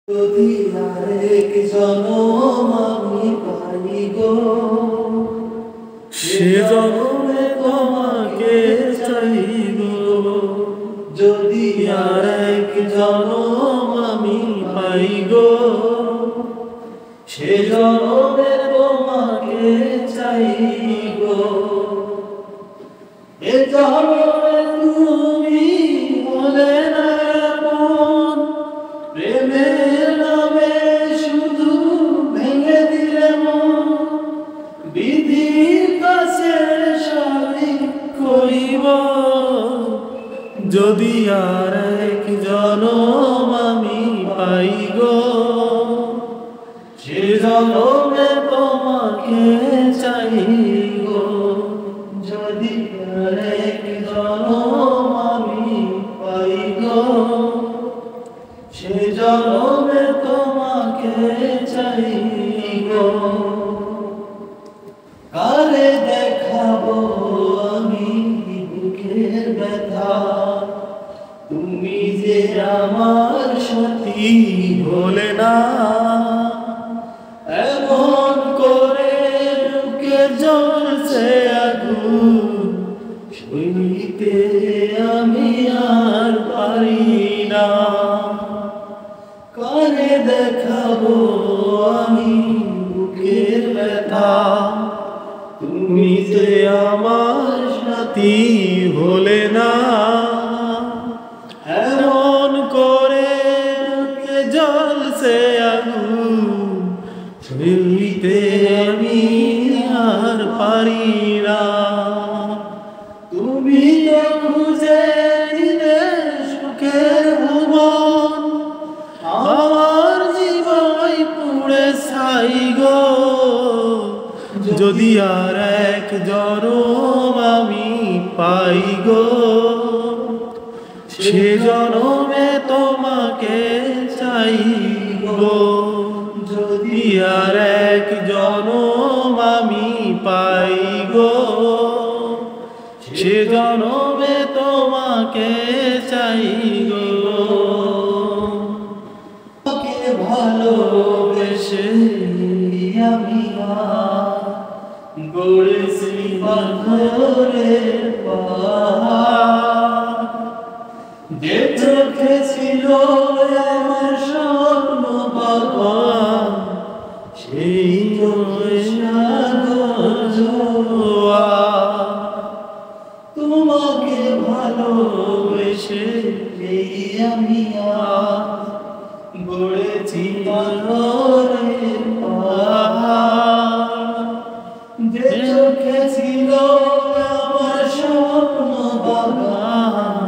যদি আরেক জনম আমি পাই গো, সে জনমে তোমাকে চাইব। যদি আরেক জনম আমি পাই গো, সে জনমে তোমাকে চাইব। এ জনমে তুমি বলে না মন, প্রেমের নামে শুধু ভেঙে দিলে মন। বিধির কাছে সবই করিব, যদি আর এক জনম আমি পাই গো, সে জনমে তোমাকে চাইব। যদি আর এক জনম আমি পাই গো, সে জনমে তোমাকে চাইব। কারে দেখাবো আমি বুকের ব্যথা, তুমি যে আমার সাথী হলে না। এমন করে বুকে জ্বলছে আগুন, সইতে আমি আর পারি না। কারে দেখাবো আমি বুকের ব্যথা, তুমি যে আমার সাথী হলে না। এমন করে বুকে জ্বলছে আগুন, সইতে আমি আর পারি না। তুমি তো খুঁজে দিলে সুখের ভুবন, আমার জীবন পুড়ে ছাই গো। যদি আর এক জনম আমি পাই গো, সে জনমে তোমাকে চাইব। যদি আর এক জনম আমি পাই গো, সে জনমে তোমাকে চাইব। তোমাকে ভালোবেসে আমি গড়েছি পাথরের পাহাড়, যে চোখে ছিল আমার স্বপ্ন বাবা, সেই তোমাকে ভালোবেসে আমি গড়েছি পাথরের পাহাড়, যে চোখে ছিল আমার স্বপ্ন বাগান,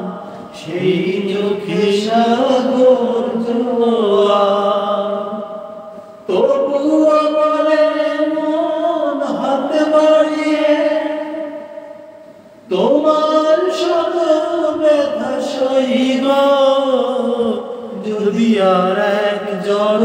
সেই চোখে সাগর জোয়ার। তবুও বলে মন হাতে বাড়িয়ে, তোমার শত ব্যথা সইব। যদি আর এক জন